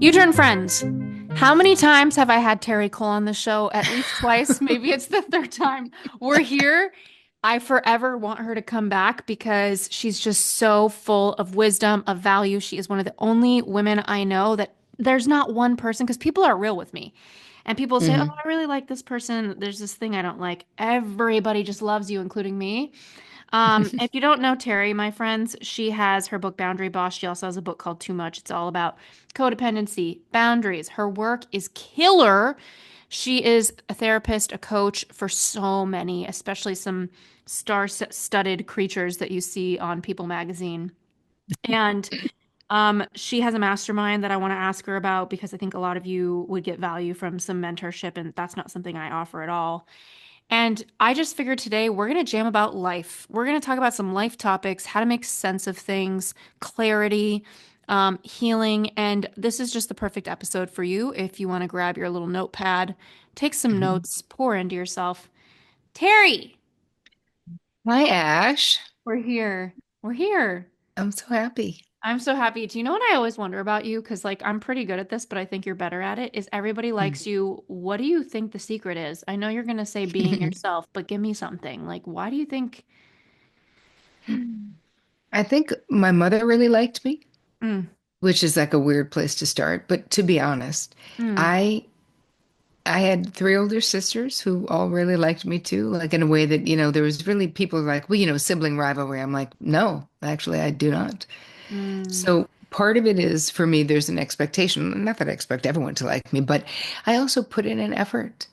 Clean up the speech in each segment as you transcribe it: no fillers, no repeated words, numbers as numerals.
You turn friends. How many times have I had Terri Cole on the show? At least twice. Maybe it's the third time. We're here. I forever want her to come back because she's just so full of wisdom, of value. She is one of the only women I know that there's not one person, because people are real with me. And people say, "Oh, Hmm. I really like this person. There's this thing I don't like." Everybody just loves you, including me. If you don't know Terri, my friends, she has her book Boundary Boss. She also has a book called Too Much. It's all about codependency, boundaries. Her work is killer. She is a therapist, a coach for so many, especially some star-studded creatures that you see on People magazine. And she has a mastermind that I want to ask her about because I think a lot of you would get value from some mentorship, and that's not something I offer at all. And I just figured today we're going to jam about life. We're going to talk about some life topics, how to make sense of things, clarity, healing. And this is just the perfect episode for you if you want to grab your little notepad, take some Mhm. notes, pour into yourself. Terry, Hi, Ash. we're here. We're here. I'm so happy. I'm so happy. Do you know what I always wonder about you? Because, like, I'm pretty good at this, but I think you're better at it. Is everybody likes you. What do you think the secret is? I know you're going to say being yourself, but give me something. Like, why do you think? I think my mother really liked me, Mm, which is like a weird place to start. But to be honest, mm, I I had three older sisters who all really liked me too, like in a way that, there was really people like, well, sibling rivalry. I'm like, no, actually, I do not. mm. So part of it is for me, there's an expectation, not that I expect everyone to like me, but I also put in an effort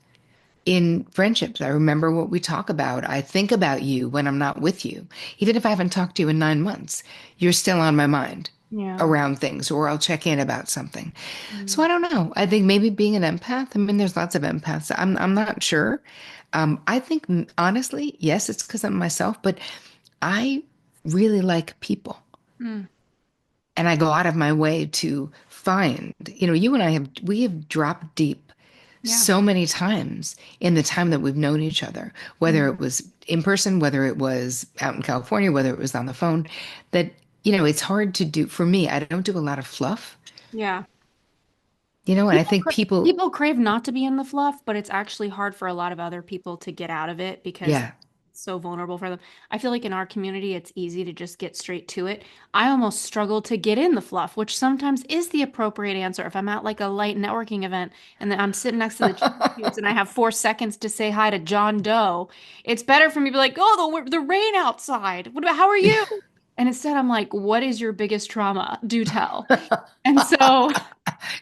in friendships. I remember what we talk about. I think about you when I'm not with you. Even if I haven't talked to you in 9 months, you're still on my mind Yeah. around things, or I'll check in about something. So Mm, I don't know. I think maybe being an empath, I mean, there's lots of empaths. I'm not sure. I think honestly, yes, it's because I'm myself, but I really like people. mm. And I go out of my way to find, you and I we have dropped deep Yeah. so many times in the time that we've known each other, whether it Mhm. was in person, whether it was out in California, whether it was on the phone, that, it's hard to do for me. I don't do a lot of fluff, Yeah. and I think people, People crave not to be in the fluff, but it's actually hard for a lot of other people to get out of it because yeah. it's so vulnerable for them. I feel like in our community, it's easy to just get straight to it. I almost struggle to get in the fluff, which sometimes is the appropriate answer. If I'm at like a light networking event and then I'm sitting next to the chief cubes and I have 4 seconds to say hi to John Doe, it's better for me to be like, oh, the rain outside. What about, how are you? And instead, I'm like, what is your biggest trauma? Do tell. And so,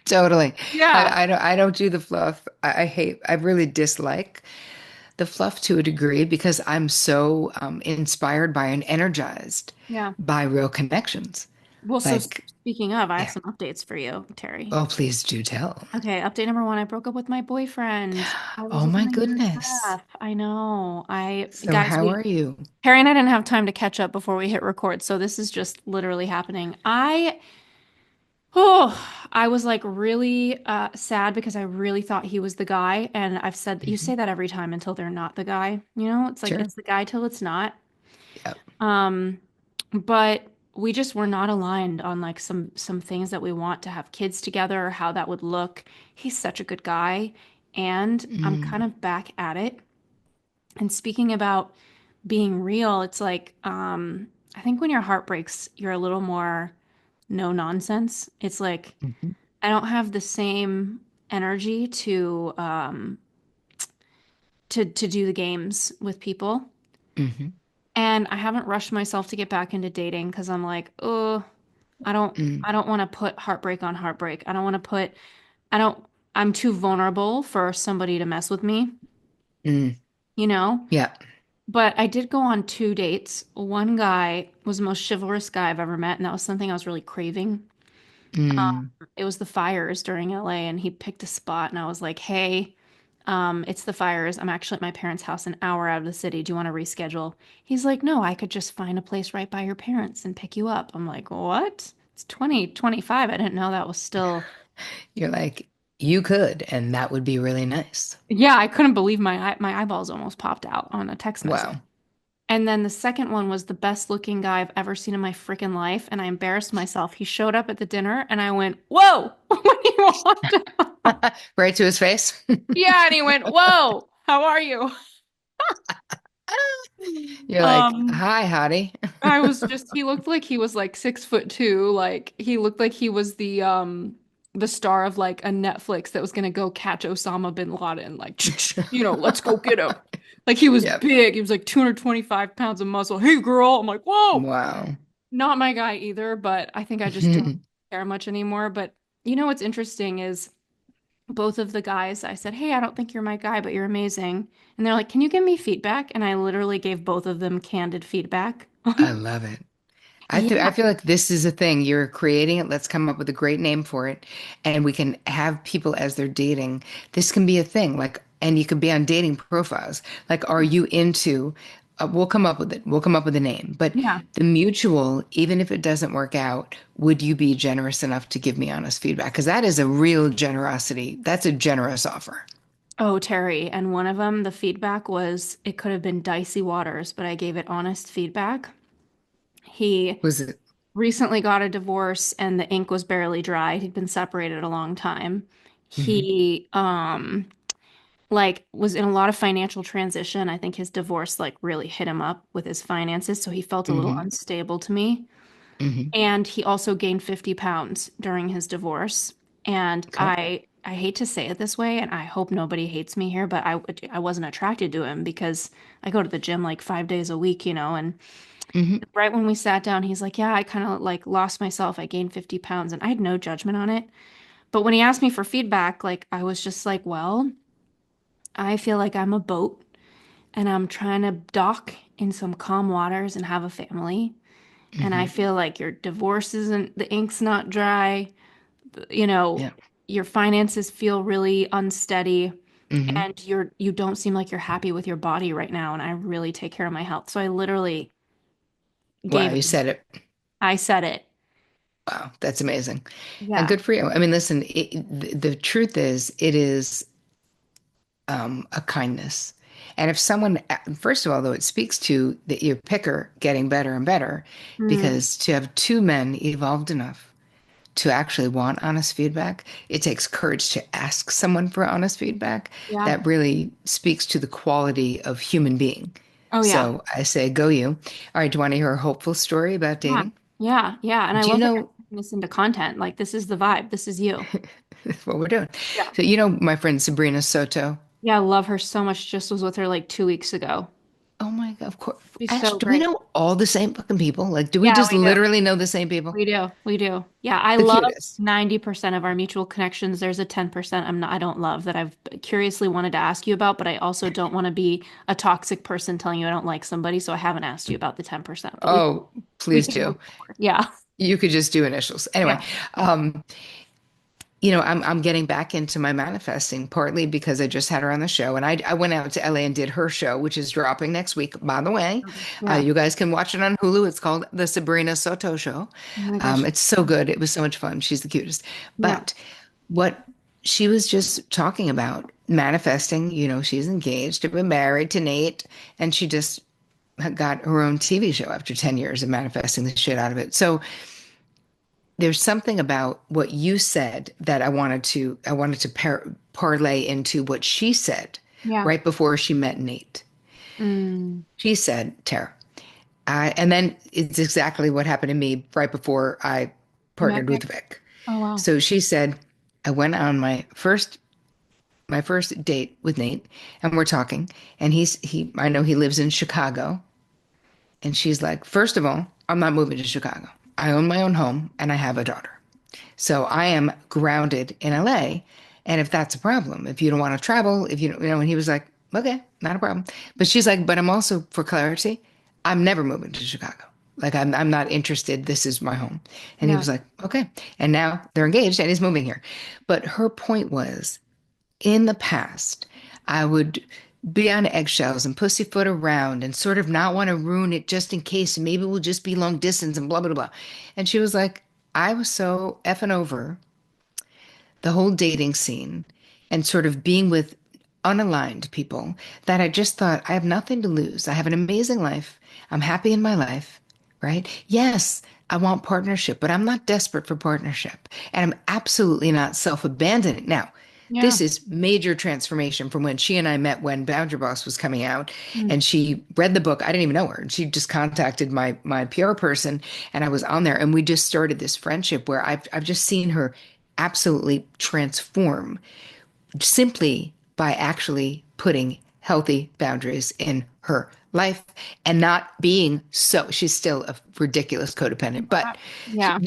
Totally. yeah. I don't do the fluff. I really dislike the fluff to a degree because I'm so inspired by and energized Yeah. by real connections. Well, so Like, speaking of, I have yeah. some updates for you, Terry. Oh, please do tell. Okay, update number one, I broke up with my boyfriend. I was Oh with my him a year and a goodness. half. I know. So Guys, how are you? Terry and I didn't have time to catch up before we hit record, so this is just literally happening. I was like really sad because I really thought he was the guy. And I've said, you Mhm. say that every time until they're not the guy. It's like Sure. it's the guy till it's not. Yep. Um, but we just were not aligned on like some things that we want to have kids together, or how that would look. He's such a good guy, and I'm kind Mm. of back at it. And speaking about being real, it's like I think when your heart breaks, you're a little more no nonsense. It's like Mhm. I don't have the same energy to do the games with people. Mhm. And I haven't rushed myself to get back into dating because I'm like, oh, Mm. I don't want to put heartbreak on heartbreak. I don't want to put I don't I'm too vulnerable for somebody to mess with me, Mm. you know? Yeah. But I did go on 2 dates. One guy was the most chivalrous guy I've ever met, and that was something I was really craving. Mm. It was the fires during LA, and he picked a spot, and I was like, "Hey, it's the fires. I'm actually at my parents' house an hour out of the city. Do you want to reschedule?" He's like, "No, I could just find a place right by your parents and pick you up." I'm like, "What? It's 2025. I didn't know that was still." You're like, you could, and that would be really nice. Yeah, I couldn't believe my eyeballs almost popped out on a text message. Wow. And then the second one was the best looking guy I've ever seen in my freaking life. And I embarrassed myself. He showed up at the dinner and I went, whoa, when he walked out. Right to his face. Yeah. And he went, whoa, how are you? You're like, Um, hi, hottie. I was just, he looked like he was like 6'2". Like he looked like he was the star of like a Netflix that was gonna go catch Osama bin Laden. Like, let's go get him. Like he was Yep. big. He was like 225 pounds of muscle. Hey girl. I'm like, whoa. Wow. Not my guy either, but I think I just don't care much anymore. But what's interesting is both of the guys, I said, hey, I don't think you're my guy, but you're amazing. And they're like, can you give me feedback? And I literally gave both of them candid feedback. I love it. I Yeah. feel like this is a thing. You're creating it. Let's come up with a great name for it. And we can have people as they're dating. This can be a thing. Like, and you could be on dating profiles. Like, are you into, we'll come up with it. We'll come up with a name. But Yeah. the mutual, even if it doesn't work out, would you be generous enough to give me honest feedback? Because that is a real generosity. That's a generous offer. Oh, Terry. And one of them, the feedback was it could have been dicey waters, but I gave it honest feedback. He Was it? recently got a divorce and the ink was barely dry. He'd been separated a long time. Hmm. He like was in a lot of financial transition. I think his divorce like really hit him up with his finances, so he felt a little Hmm. unstable to me. Hmm. And he also gained 50 pounds during his divorce. And Okay. I hate to say it this way, and I hope nobody hates me here, but I wasn't attracted to him because I go to the gym like 5 days a week, and Hmm. right when we sat down, he's like, yeah, I kind of like lost myself. I gained 50 pounds, and I had no judgment on it. But when he asked me for feedback, like I was just like, well, I feel like I'm a boat and I'm trying to dock in some calm waters and have a family. And I Hmm. feel like your divorce isn't, the ink's not dry, you know, Yeah. your finances feel really unsteady Hmm. and you don't seem like you're happy with your body right now. And I really take care of my health. So I literally Wow, gave it, you said it. I said it. Wow, that's amazing. And Yeah. good for you. I mean, listen, the truth is, it is a kindness. And if someone, first of all, though, it speaks to your picker getting better and better, Mm, because to have two men evolved enough to actually want honest feedback, it takes courage to ask someone for honest feedback. yeah. That really speaks to the quality of human being. Oh, yeah. So I say, go you. All right, do you want to hear a hopeful story about Yeah. dating? Yeah. Yeah. And I Do you love that you're know turning this into content. Like, this is the vibe. This is you. what we're doing? Yeah. So, you know, my friend Sabrina Soto. Yeah. I love her so much. Just was with her like 2 weeks ago. Oh my God, of course. She's Ash, so do we great. know all the same fucking people? Like, do we Yeah, just we do. literally know the same people? We do. We do. Yeah, I The love cutest. 90% of our mutual connections. There's a 10% I don't love that I've curiously wanted to ask you about, but I also don't want to be a toxic person telling you I don't like somebody, so I haven't asked you about the 10%, but Oh, we please can do. move forward. Yeah. You could just do initials. Anyway, Yeah. um, you know, I'm getting back into my manifesting partly because I just had her on the show, and I went out to LA and did her show, which is dropping next week. By the way, Yeah. you guys can watch it on Hulu. It's called The Sabrina Soto Show. Oh my gosh. It's so good. It was so much fun. She's the cutest. Yeah. But what she was just talking about manifesting, you know, she's engaged to be married to Nate, and she just got her own TV show after 10 years of manifesting the shit out of it. So there's something about what you said that I wanted to parlay into what she said Yeah. right before she met Nate. Mm. She said, Tara, and then it's exactly what happened to me right before I You met partnered with Vic? Vic. Oh wow. So she said, I went on my first date with Nate, and we're talking, and he I know he lives in Chicago, and she's like, first of all, I'm not moving to Chicago. I own my own home and I have a daughter. So I am grounded in LA. And if that's a problem, if you don't want to travel, if you don't, and he was like, okay, not a problem. But she's like, but I'm also, for clarity, I'm never moving to Chicago. Like I'm not interested. This is my home. And he Yeah. was like, okay. And now they're engaged and he's moving here. But her point was, in the past, I would be on eggshells and pussyfoot around and sort of not want to ruin it just in case. Maybe we'll just be long distance and blah, blah, blah. And she was like, I was so effing over the whole dating scene and sort of being with unaligned people that I just thought I have nothing to lose. I have an amazing life. I'm happy in my life, right? Yes, I want partnership, but I'm not desperate for partnership. And I'm absolutely not self-abandoning. Now, Yeah. this is major transformation from when she and I met when Boundary Boss was coming out Mm. and she read the book. I didn't even know her. And she just contacted my PR person and I was on there and we just started this friendship where I've just seen her absolutely transform simply by actually putting healthy boundaries in her life and not being so she's still a ridiculous codependent, but Yeah.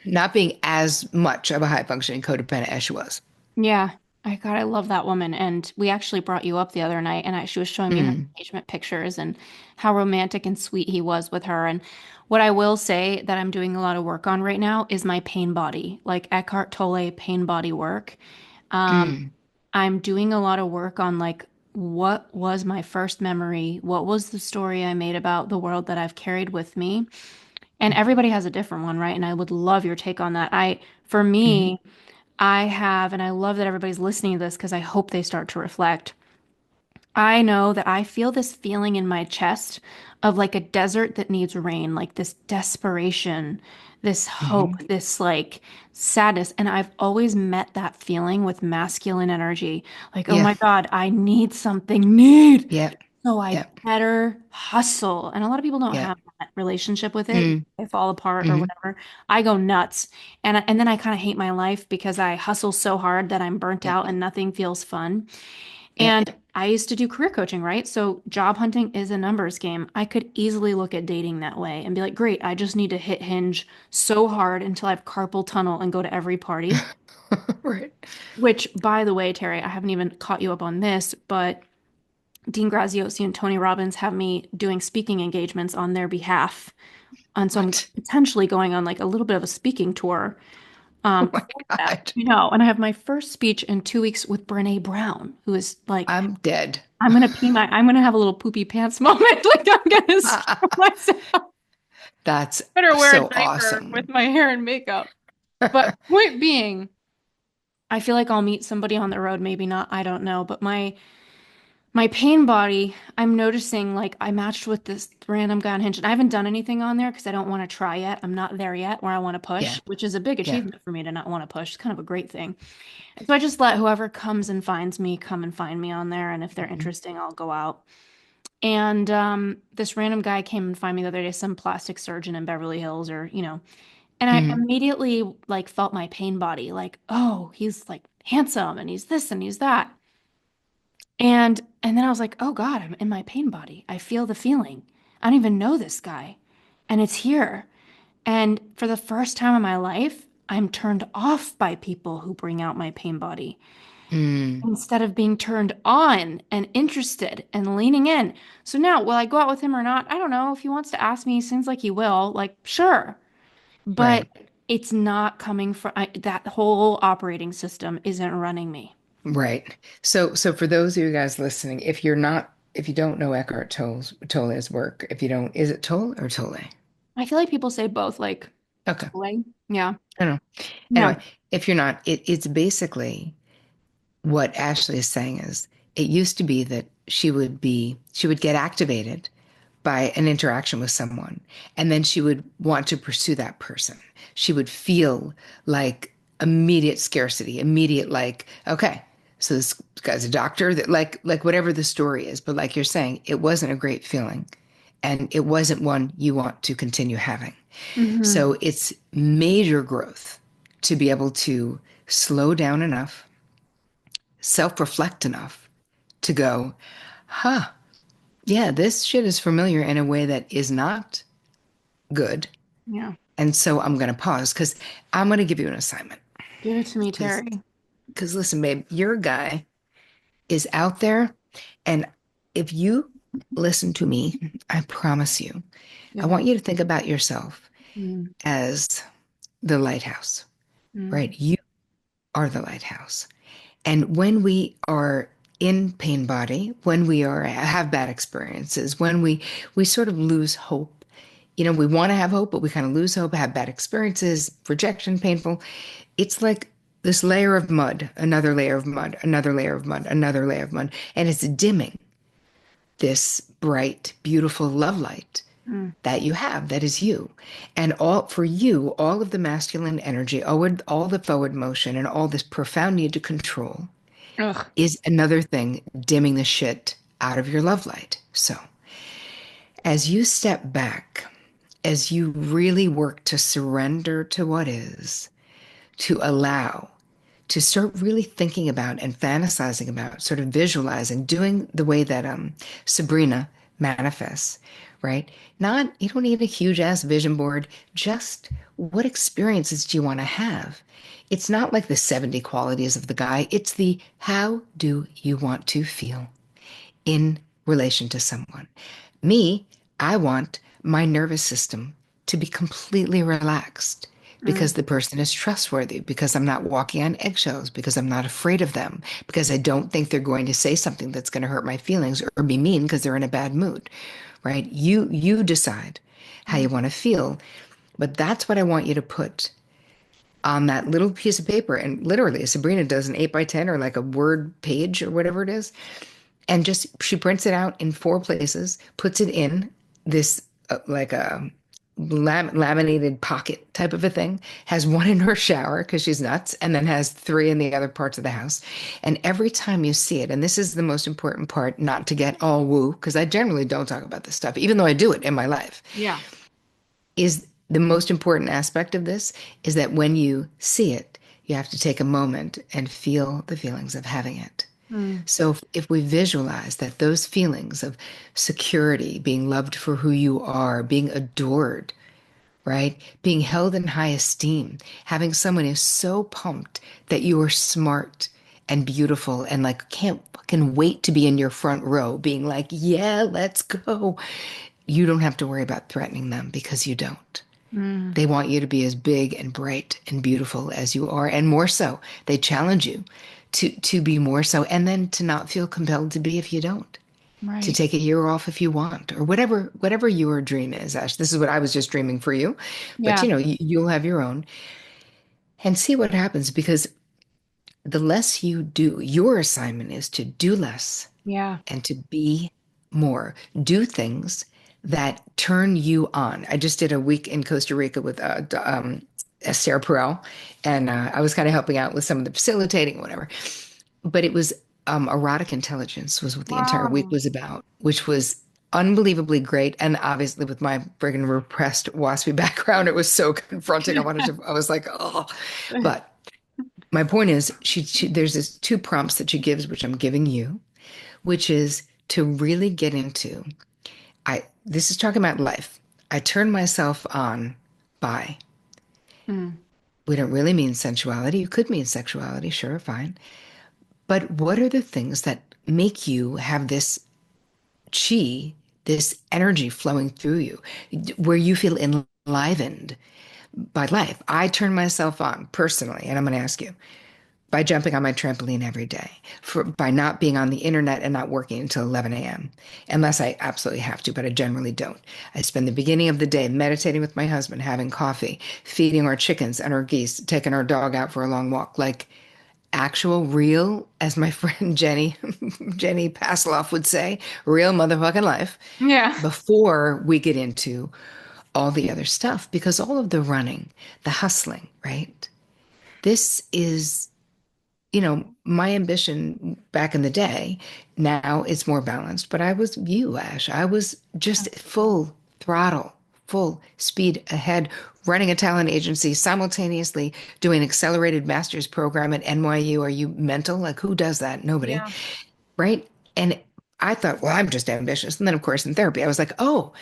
not being as much of a high functioning codependent as she was. Yeah. I love that woman. And we actually brought you up the other night and she was showing me her Mm, engagement pictures and how romantic and sweet he was with her. And what I will say that I'm doing a lot of work on right now is my pain body, like Eckhart Tolle pain body work. Um, mm, I'm doing a lot of work on like what was my first memory? What was the story I made about the world that I've carried with me? And everybody has a different one, right? And I would love your take on that. For mm, me, I have, and I love that everybody's listening to this because I hope they start to reflect. I know that I feel this feeling in my chest of like a desert that needs rain, like this desperation, this hope, mm. this like sadness. And I've always met that feeling with masculine energy. Like, oh Yeah, my God, I need something, need. yeah, So I yeah, better hustle. And a lot of people don't yeah. have that relationship with it. Mm, They fall apart or mm, whatever. I go nuts. And then I kind of hate my life because I hustle so hard that I'm burnt yeah, out and nothing feels fun. yeah. And I used to do career coaching, right? So job hunting is a numbers game. I could easily look at dating that way and be like, great, I just need to hit Hinge so hard until I have carpal tunnel and go to every party. Right. Which, by the way, Terry, I haven't even caught you up on this, but Dean Graziosi and Tony Robbins have me doing speaking engagements on their behalf. And so I'm What? potentially going on like a little bit of a speaking tour Oh my for them. God. And I have my first speech in 2 weeks with Brene Brown, who is like I'm dead. I'm gonna have a little poopy pants moment. Like I'm gonna screw myself. That's Better wear a so diaper with awesome. my hair and makeup. But point being, I feel like I'll meet somebody on the road, maybe not, I don't know. But my pain body, I'm noticing like I matched with this random guy on Hinge. And I haven't done anything on there because I don't want to try yet. I'm not there yet where I want to Yeah, push, which is a big yeah. achievement for me to not want to push. It's kind of a great thing. And so I just let whoever comes and finds me come and find me on there. And if they're Mhm. interesting, I'll go out. And this random guy came and find me the other day, some plastic surgeon in Beverly Hills, and I Mhm. immediately like felt my pain body, like, oh, he's like handsome and he's this and he's that. And then I was like, oh God, I'm in my pain body. I feel the feeling. I don't even know this guy. And it's here. And for the first time in my life, I'm turned off by people who bring out my pain body Mm, instead of being turned on and interested and leaning in. So now, will I go out with him or not? I don't know. If he wants to ask me, he seems like he will. Like, sure. But right, it's not coming from that whole operating system isn't running me. right. So for those of you guys listening, if you don't know Tolle's work, if you don't, is it Tolle or Tolle? I feel like people say both, like, Okay, totally. Yeah. I don't know. Yeah. Anyway, if you're not, it's basically what Ashley is saying is it used to be that she would get activated by an interaction with someone, and then she would want to pursue that person. She would feel like immediate scarcity, immediate like, okay, so this guy's a doctor that like whatever the story is, but like you're saying, it wasn't a great feeling. And it wasn't one you want to continue having. Hmm. So it's major growth to be able to slow down enough, self reflect enough to go, huh, yeah, this shit is familiar in a way that is not good. Yeah. And so I'm going to pause because I'm going to give you an assignment. Give it to me, Because, Terry. because listen, babe, your guy is out there. And if you listen to me, I promise you, I Yeah. want you to think about yourself Mm, as the lighthouse, mm, right? You are the lighthouse. And when we are in pain body, when we are have bad experiences, when we sort of lose hope, we want to have hope, but we kind of lose hope, have bad experiences, rejection, painful. It's like this layer of mud, another layer of mud, another layer of mud, another layer of mud, and it's dimming this bright, beautiful love light Mm. that you have, that is you. And all for you, all of the masculine energy, all the forward motion, and all this profound need to control Ugh. is another thing dimming the shit out of your love light. So, as you step back, as you really work to surrender to what is, to allow, to start really thinking about and fantasizing about, sort of visualizing, doing the way that Sabrina manifests, right? Not, you don't need a huge ass vision board, just what experiences do you want to have? It's not like the 70 qualities of the guy, it's the how do you want to feel in relation to someone. Me, I want my nervous system to be completely relaxed because Mm. the person is trustworthy, because I'm not walking on eggshells, because I'm not afraid of them, because I don't think they're going to say something that's going to hurt my feelings or be mean because they're in a bad mood, right? You decide how Mm. you want to feel, but that's what I want you to put on that little piece of paper. And literally, Sabrina does an 8 by 10 or like a word page or whatever it is, and just she prints it out in 4 places, puts it in this like a laminated pocket type of a thing, has one in her shower because she's nuts, and then has three in the other parts of the house. And every time you see it, and this is the most important part, not to get all woo, because I generally don't talk about this stuff, even though I do it in my life, Yeah. is the most important aspect of this is that when you see it, you have to take a moment and feel the feelings of having it. Mm. So if we visualize that those feelings of security, being loved for who you are, being adored, right? Being held in high esteem, having someone who's so pumped that you are smart and beautiful and like can't fucking wait to be in your front row, being like, yeah, let's go. You don't have to worry about threatening them because you don't. Mm. They want you to be as big and bright and beautiful as you are, and more so. They challenge you to be more so, and then to not feel compelled to be if you don't. To Right. take a year off if you want, or whatever your dream is, Ash. This is what I was just dreaming for you, but Yeah. you'll have your own, and see what happens. Because the less you do, your assignment is to do less Yeah. and to be more. Do things that turn you on. I just did a week in Costa Rica with Sarah Perel, and I was kind of helping out with some of the facilitating, whatever. But it was erotic intelligence was what the entire week Wow. was about, which was unbelievably great. And obviously, with my friggin' repressed waspy background, it was so confronting. I was like, oh, but my point is, there's this 2 prompts that she gives, which I'm giving you, which is to really get into. This is talking about life. I turn myself on by. Mm. We don't really mean sensuality. You could mean sexuality, sure, fine. But what are the things that make you have this chi, this energy flowing through you, where you feel enlivened by life? I turn myself on personally, and I'm going to ask you, by jumping on my trampoline every day, by not being on the internet and not working until 11 a.m., unless I absolutely have to, but I generally don't. I spend the beginning of the day meditating with my husband, having coffee, feeding our chickens and our geese, taking our dog out for a long walk, like actual real, as my friend Jenny Pasloff would say, real motherfucking life Yeah. before we get into all the other stuff, because all of the running, the hustling, right? This is my ambition back in the day. Now it's more balanced, but I was you, Ash. I was just full throttle, full speed ahead, running a talent agency, simultaneously doing an accelerated master's program at NYU. Are you mental? Like, who does that? Nobody, Yeah. right? And I thought, well, I'm just ambitious. And then, of course, in therapy, I was like, oh,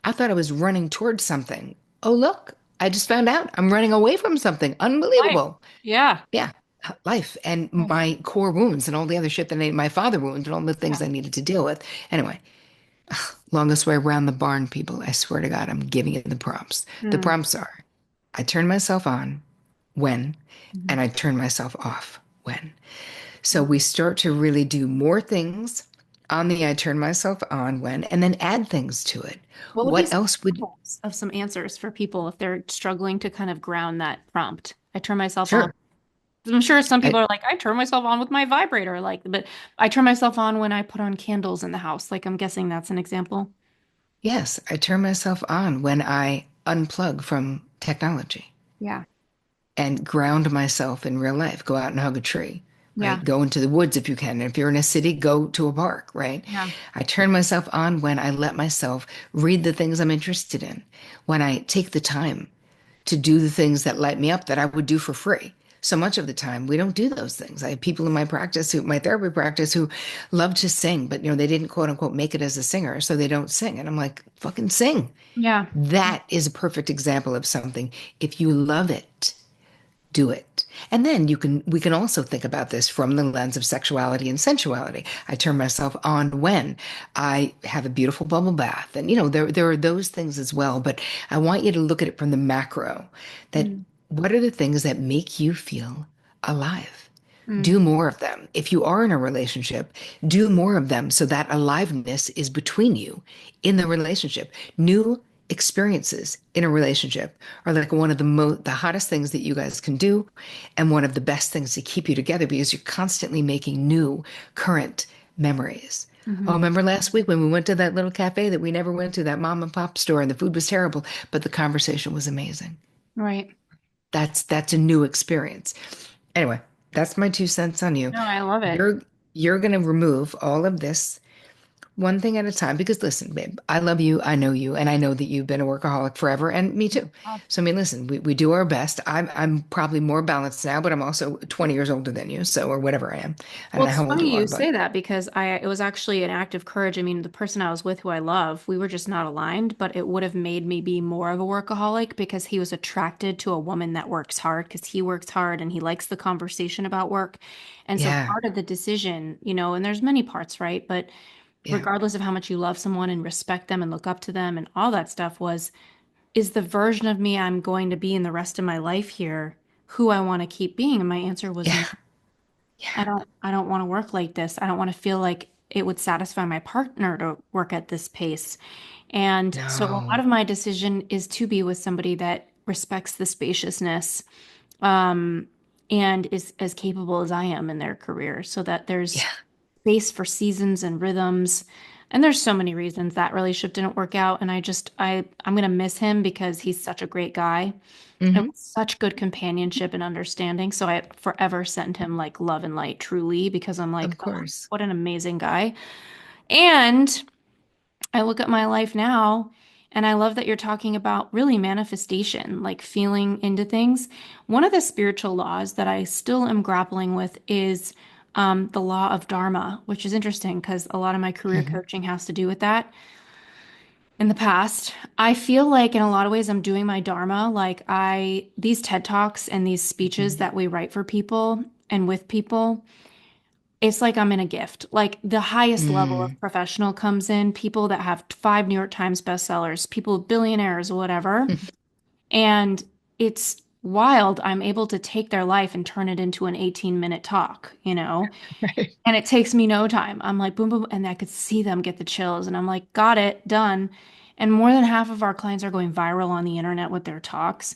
I thought I was running towards something. Oh, look, I just found out I'm running away from something. Life. Unbelievable. Yeah. Yeah, life and Mm. my core wounds and all the other shit that my father wounds and all the things Yeah. I needed to deal with. Anyway, longest way around the barn, people. I swear to God, I'm giving you the prompts. The Mm. prompts are I turn myself on when, Mhm. and I turn myself off when. So we start to really do more things on the I turn myself on when, and then add things to it. What would be What some else would, examples of some answers for people if they're struggling to kind of ground that prompt? I turn myself on. sure. I'm sure some I, people are like, I turn myself on with my vibrator, like, but I turn myself on when I put on candles in the house. Like, I'm guessing that's an example. yes, I turn myself on when I unplug from technology Yeah. and ground myself in real life. Go out and hug a tree, Yeah. right? Go into the woods if you can. And if you're in a city, go to a park, right? Yeah. I turn myself on when I let myself read the things I'm interested in, when I take the time to do the things that light me up that I would do for free. So much of the time, we don't do those things. I have people in my practice my therapy practice, who love to sing, but they didn't quote unquote make it as a singer, so they don't sing. And I'm like, fucking sing. Yeah. That is a perfect example of something. If you love it, do it. And then we can also think about this from the lens of sexuality and sensuality. I turn myself on when I have a beautiful bubble bath. And there are those things as well, but I want you to look at it from the macro, that Mm. what are the things that make you feel alive? Mm. Do more of them. If you are in a relationship, do more of them so that aliveness is between you in the relationship. New experiences in a relationship are like one of the hottest things that you guys can do, and one of the best things to keep you together, because you're constantly making new current memories. Oh, Hmm. remember last week when we went to that little cafe that we never went to, that mom and pop store, and the food was terrible, but the conversation was amazing. Right. That's a new experience. Anyway, that's my 2 cents on you. No, I love it. You're going to remove all of this one thing at a time, because listen, babe, I love you, I know you, and I know that you've been a workaholic forever, and me too. So I mean, listen, we do our best. I'm probably more balanced now, but I'm also 20 years older than you, so, or whatever I am. I don't Well, know it's how old you funny are, you but say that because it was actually an act of courage. I mean, the person I was with who I love, we were just not aligned, but it would have made me be more of a workaholic because he was attracted to a woman that works hard because he works hard and he likes the conversation about work. And so yeah, part of the decision, and there's many parts, right? But yeah, regardless of how much you love someone and respect them and look up to them and all that stuff is the version of me I'm going to be in the rest of my life here who I want to keep being? And my answer was no. yeah, I yeah. don't want to work like this. I don't want to feel like it would satisfy my partner to work at this pace. And so a lot No, of my decision is to be with somebody that respects the spaciousness, um, and is as capable as I am in their career so that there's yeah, space for seasons and rhythms. And there's so many reasons that relationship didn't work out. And I'm gonna miss him because he's such a great guy. It hmm, was such good companionship and understanding. So I forever send him like love and light, truly, because I'm like, of oh, course. what an amazing guy. And I look at my life now and I love that you're talking about really manifestation, like feeling into things. One of the spiritual laws that I still am grappling with is the law of Dharma, which is interesting because a lot of my career Hmm. coaching has to do with that in the past. I feel like in a lot of ways I'm doing my dharma. Like these TED Talks and these speeches Hmm. that we write for people and with people, it's like I'm in a gift. Like the highest level of Mm. professional comes in, people that have 5 New York Times bestsellers, people billionaires, whatever. And it's wild. I'm able to take their life and turn it into an 18-minute talk. Right. And it takes me no time. I'm like, boom, boom. And I could see them get the chills. And I'm like, got it, done. And more than half of our clients are going viral on the internet with their talks.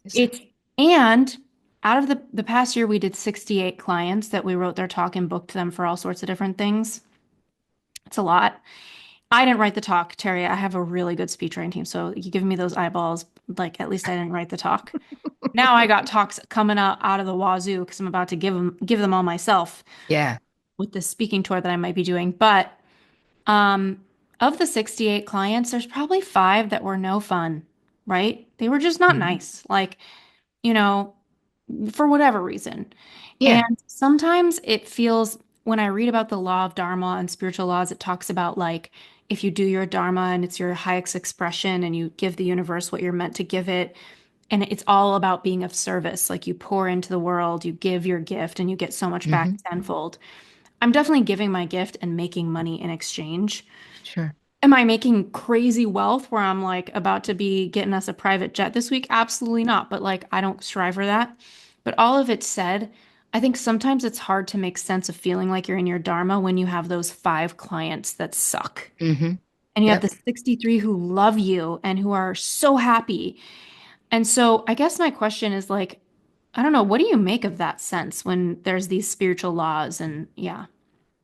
Amazing. It's, and out of the past year, we did 68 clients that we wrote their talk and booked them for all sorts of different things. It's a lot. I didn't write the talk, Terry. I have a really good speech writing team. So you give me those eyeballs, like at least I didn't write the talk. Now I got talks coming out of the wazoo because I'm about to give them all myself Yeah. with this speaking tour that I might be doing. But Um, of the 68 clients, there's probably five that were no fun, right? They were just not Mhm. nice, like, you know, for whatever reason. Yeah. And sometimes it feels, when I read about the law of Dharma and spiritual laws, it talks about like if you do your Dharma and it's your highest expression and you give the universe what you're meant to give it, and it's all about being of service, like you pour into the world, you give your gift, and you get so much back Hmm. tenfold. I'm definitely giving my gift and making money in exchange. Sure. Am I making crazy wealth where I'm like about to be getting us a private jet this week? Absolutely not. But like, I don't strive for that. But all of it said, I think sometimes it's hard to make sense of feeling like you're in your Dharma when you have those five clients that suck. Hmm. And you have the Yep. 63 who love you and who are so happy. And so I guess my question is like, I don't know. What do you make of that sense when there's these spiritual laws and yeah.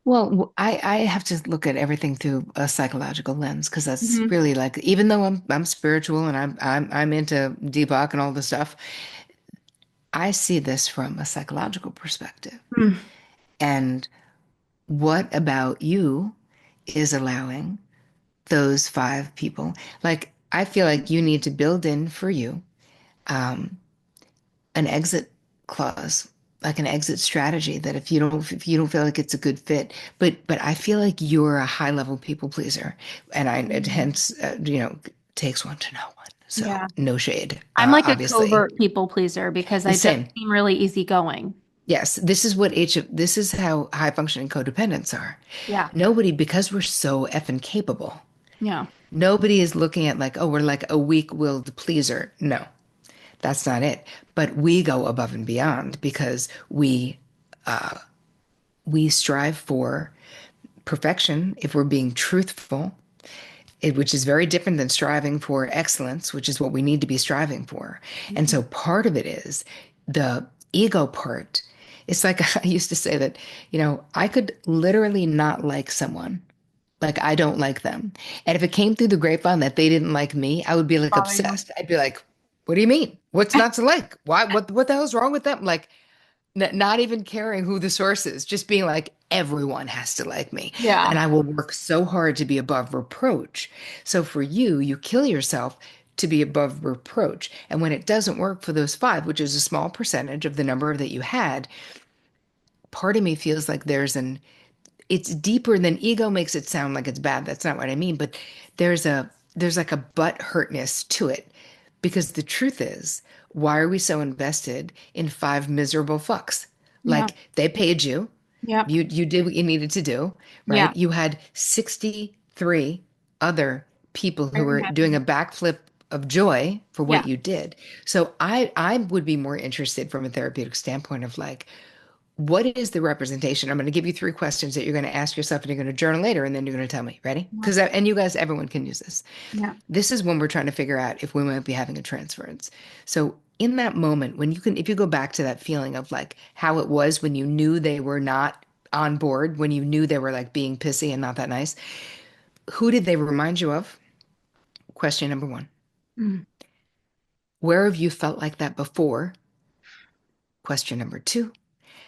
Well, I have to look at everything through a psychological lens because that's Hmm. really like even though I'm spiritual and I'm into Deepak and all this stuff, I see this from a psychological perspective. Mm. And what about you is allowing those five people? Like I feel like you need to build in for you um, an exit clause, like an exit strategy that if you don't feel like it's a good fit, but I feel like you're a high level people pleaser, and I it Mm. hence takes one to know one. So Yeah. no shade, I'm like a obviously. covert people pleaser because The I just same. seem really easygoing. Yes, this is how high functioning codependents are. Yeah. Nobody, because we're so effing capable, Yeah. nobody is looking at like, oh, we're like a weak-willed pleaser. No, that's not it. But we go above and beyond because we strive for perfection if we're being truthful, which is very different than striving for excellence, which is what we need to be striving for. And Mhm. so part of it is the ego part. It's like I used to say that, I could literally not like someone. Like I don't like them. And if it came through the grapevine that they didn't like me, I would be like Bother you? obsessed. I'd be like, what do you mean? What's not to like? Why? What the hell's wrong with them? Like, not even caring who the source is, just being like, everyone has to like me. And Yeah. I will work so hard to be above reproach. So for you, you kill yourself to be above reproach. And when it doesn't work for those five, which is a small percentage of the number that you had, part of me feels like it's deeper than ego makes it sound like it's bad. That's not what I mean. But there's like a butt hurtness to it. Because the truth is, why are we so invested in five miserable fucks? Yeah. Like they paid you, Yep. you did what you needed to do, Yeah. right? You had 63 other people who Very were doing happy. a backflip of joy for what Yeah. you did. So I would be more interested from a therapeutic standpoint of like, what is the representation? I'm going to give you three questions that you're going to ask yourself and you're going to journal later and then you're going to tell me. Ready? Yeah. Because and you guys, everyone can use this. Yeah. This is when we're trying to figure out if we might be having a transference. So in that moment, if you go back to that feeling of like how it was when you knew they were not on board, when you knew they were like being pissy and not that nice, who did they remind you of? Question number one. Mm. Where have you felt like that before? Question number two.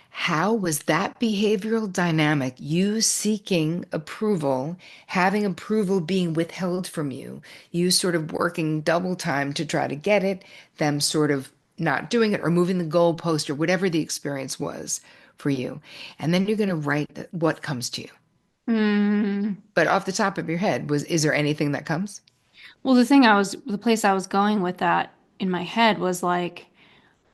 How was that behavioral dynamic, you seeking approval, having approval being withheld from you, you sort of working double time to try to get it, them sort of not doing it or moving the goalpost or whatever the experience was for you. And then you're going to write what comes to you. Mm. But off the top of your head, is there anything that comes? Well, the place I was going with that in my head was like,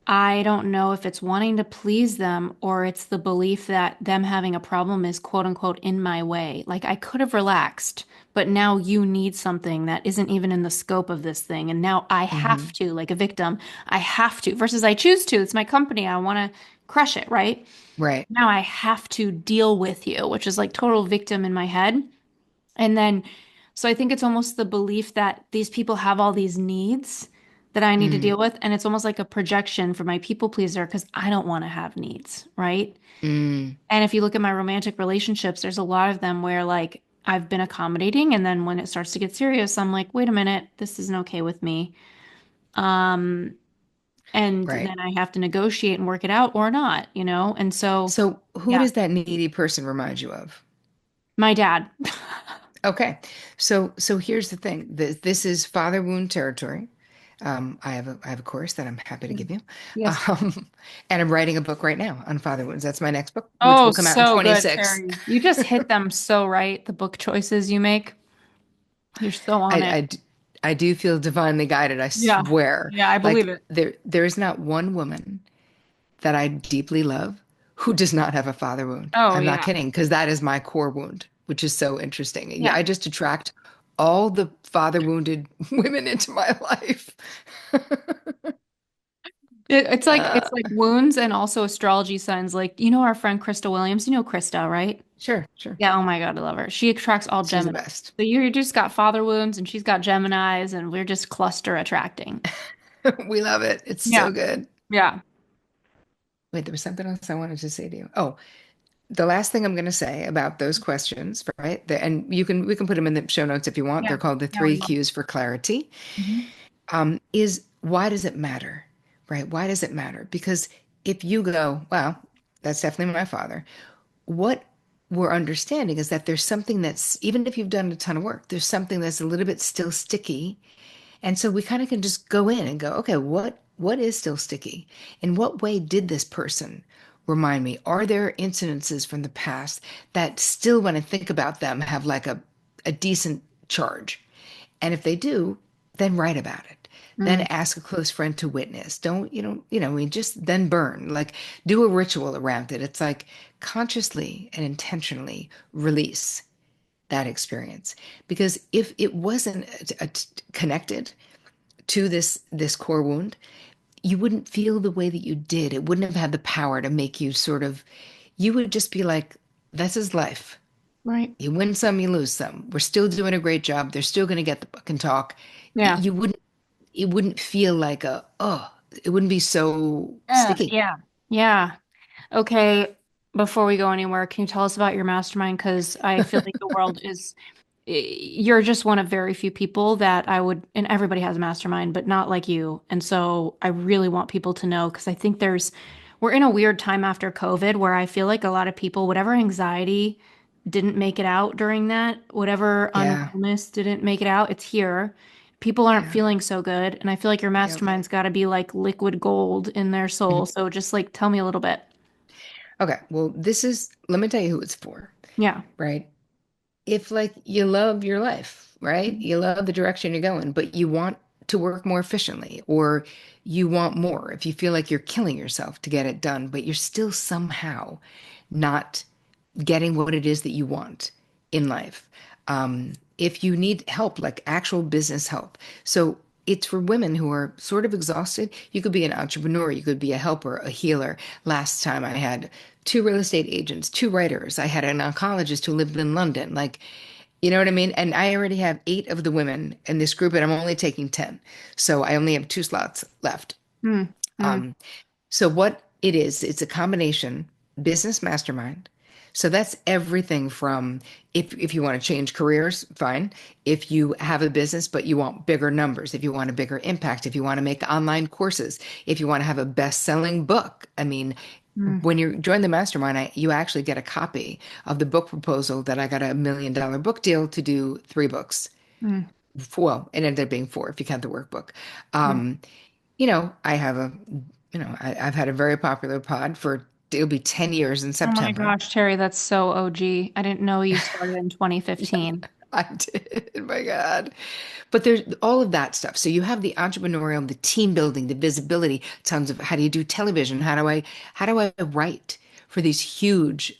I don't know if it's wanting to please them or it's the belief that them having a problem is quote unquote in my way. Like I could have relaxed, but now you need something that isn't even in the scope of this thing. And now I have Hmm. to, like a victim, I have to, versus I choose to. It's my company. I want to crush it, right? Right. Now I have to deal with you, which is like total victim in my head. And then, so I think it's almost the belief that these people have all these needs that I need to Mm, deal with. And it's almost like a projection for my people pleaser because I don't want to have needs, right? mm, And if you look at my romantic relationships, there's a lot of them where like I've been accommodating. And then when it starts to get serious, I'm like, wait a minute, this isn't okay with me. Um, and right. then I have to negotiate and work it out or not, you know? And so, So who yeah, does that needy person remind you of? my dad. Okay. So here's the thing. This is father wound territory. I have a course that I'm happy to give you. Yes. Um, and I'm writing a book right now on father wounds. That's my next book, which Oh, will come out in so good, 26. Terry. You just hit them so right, the book choices you make. You're so I, on it. I d- I do feel divinely guided, I Yeah. swear. Yeah, I believe Like it. there is not one woman that I deeply love who does not have a father wound. Oh, I'm not yeah. kidding, because that is my core wound, which is so interesting. Yeah, Yeah. I just attract all the father wounded women into my life. It's like wounds and also astrology signs. Like, you know our friend Krista Williams? You know Krista, right? Sure, sure. Yeah, oh my God, I love her. She attracts all She's the Gemini. best. So you just got father wounds and she's got Geminis and we're just cluster attracting. We love it. It's Yeah. so good. Yeah. Wait, there was something else I wanted to say to you. Oh, the last thing I'm going to say about those questions, right? And we can put them in the show notes if you want. Yeah. They're called the Yeah, we three will. cues for clarity. Mhm. Is why does it matter, right? Why does it matter? Because if you go, well, that's definitely my father. What we're understanding is that there's something that's, even if you've done a ton of work, there's something that's a little bit still sticky. And so we kind of can just go in and go, okay, what is still sticky? In what way did this person remind me? Are there incidences from the past that still, when I think about them, have like a decent charge? And if they do, then write about it. Then Mm, ask a close friend to witness. Don't, I mean, just then burn. Like do a ritual around it. It's like consciously and intentionally release that experience. Because if it wasn't connected to this core wound, you wouldn't feel the way that you did. It wouldn't have had the power to make you sort of, you would just be like, this is life. right. You win some, you lose some. We're still doing a great job. They're still going to get the book and talk. Yeah. You wouldn't, it wouldn't feel like it wouldn't be so sticky. Yeah. Yeah. Okay, before we go anywhere, can you tell us about your mastermind? Because I feel like the world is, you're just one of very few people that I would, and everybody has a mastermind, but not like you. And so I really want people to know because I think we're in a weird time after COVID where I feel like a lot of people, whatever anxiety didn't make it out during that, whatever Yeah. unwellness didn't make it out, it's here. People aren't Yeah. feeling so good. And I feel like your Yep. mastermind's got to be like liquid gold in their Mhm. soul. So just like tell me a little bit. Okay. Well, let me tell you who it's for, Yeah. right? If like you love your life, right? Mhm. You love the direction you're going, but you want to work more efficiently or you want more. If you feel like you're killing yourself to get it done, but you're still somehow not getting what it is that you want in life. If you need help, like actual business help. So it's for women who are sort of exhausted. You could be an entrepreneur, you could be a helper, a healer. Last time I had two real estate agents, two writers. I had an oncologist who lived in London. Like, you know what I mean? And I already have 8 of the women in this group, and I'm only taking 10. So I only have 2 slots left. Mm, mm. Um, so what it is, it's a combination business mastermind. So that's everything from if you want to change careers, fine. If you have a business but you want bigger numbers, if you want a bigger impact, if you want to make online courses, if you want to have a best-selling book. I mean, Mm, when you join the mastermind, you actually get a copy of the book proposal that I got $1 million book deal to do 3 books. mm, Well, it ended up being 4 if you count the workbook. mm. Um, I have I've had a very popular pod for, it'll be 10 years in Oh my September. gosh, Terry, that's so OG. I didn't know you started in 2015. I did. My God. But there's all of that stuff. So you have the entrepreneurial, the team building, the visibility, tons of how do you do television? How do I write for these huge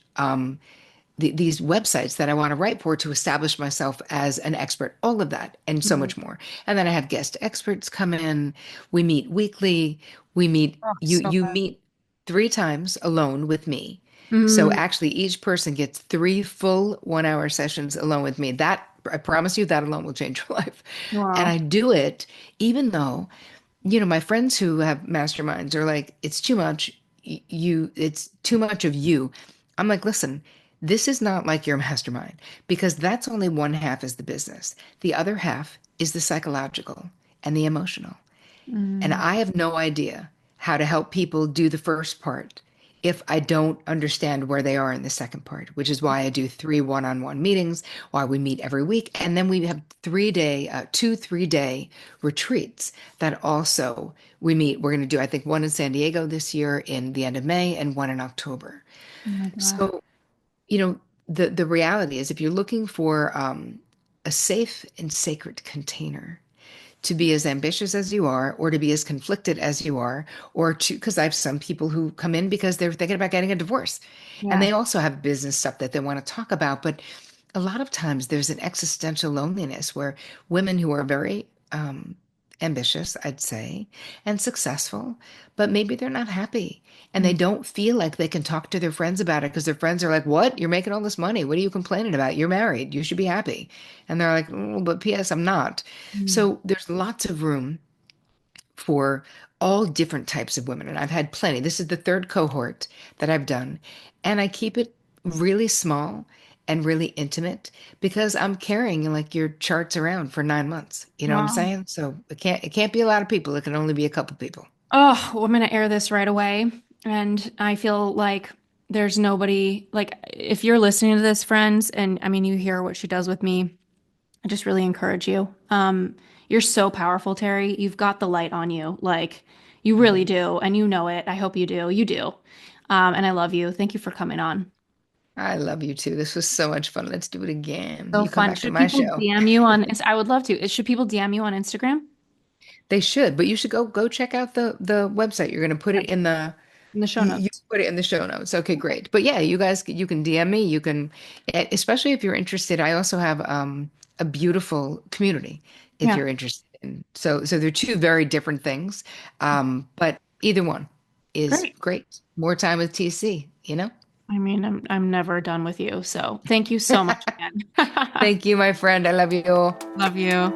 these websites that I want to write for to establish myself as an expert, all of that and so Mhm. much more. And then I have guest experts come in. We meet weekly. We meet, Oh, so you good. meet 3 times alone with me. So Mm, actually each person gets 3 full 1 hour sessions alone with me. That I promise you that alone will change your life. And wow. I do it even though, my friends who have masterminds are like, it's too much. It's too much of you. I'm like, listen, this is not like your mastermind because that's only one half is the business. The other half is the psychological and the emotional. And Mm, I have no idea how to help people do the first part if I don't understand where they are in the second part, which is why I do 3 1-on-1 meetings, why we meet every week. And then we have 3 day retreats that also we meet. We're going to do, I think, one in San Diego this year in the end of May and one in October. oh my God. So, you know, the reality is if you're looking for a safe and sacred container, to be as ambitious as you are, or to be as conflicted as you are, or to, because I have some people who come in because they're thinking about getting a divorce and Yeah. they also have business stuff that they want to talk about. But a lot of times there's an existential loneliness where women who are very ambitious, I'd say, and successful, but maybe they're not happy and they Mm, don't feel like they can talk to their friends about it because their friends are like, what? You're making all this money. What are you complaining about? You're married. You should be happy. And they're like, "Mm, but P.S. I'm not." mm, So there's lots of room for all different types of women, and I've had plenty. This is the third cohort that I've done, and I keep it really small and really intimate because I'm carrying like your charts around for 9 months. You know what I'm Wow. saying? So it can't be a lot of people. It can only be a couple people. Oh, well, I'm going to air this right away. And I feel like there's nobody, like, if you're listening to this, friends, and I mean, you hear what she does with me, I just really encourage you. You're so powerful, Terry. You've got the light on you. Like, you really Mhm. do. And you know it. I hope you do. You do. And I love you. Thank you for coming on. I love you too. This was so much fun. Let's do it again. So You come fun. back to Should my people show. DM you on, I would love to. Should people DM you on Instagram? They should, but you should go check out the website. You're going to put Yep. it in the In the show you notes. put it in the show notes. Okay, great. But yeah, you guys you can DM me. You can, especially if you're interested. I also have a beautiful community if Yeah. you're interested in. So they're two very different things. But either one is Great. great. More time with TC, you know? I mean, I'm never done with you. So thank you so much again. Thank you, my friend. I love you. Love you.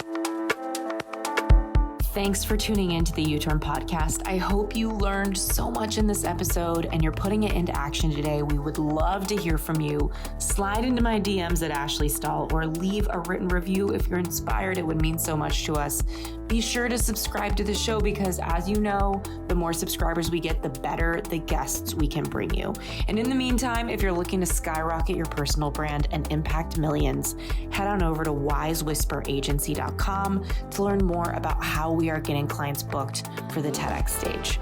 Thanks for tuning in to the U-Turn podcast. I hope you learned so much in this episode and you're putting it into action today. We would love to hear from you. Slide into my DMs at Ashley Stahl or leave a written review if you're inspired. It would mean so much to us. Be sure to subscribe to the show because, as you know, the more subscribers we get, the better the guests we can bring you. And in the meantime, if you're looking to skyrocket your personal brand and impact millions, head on over to wisewhisperagency.com to learn more about how we are getting clients booked for the TEDx stage.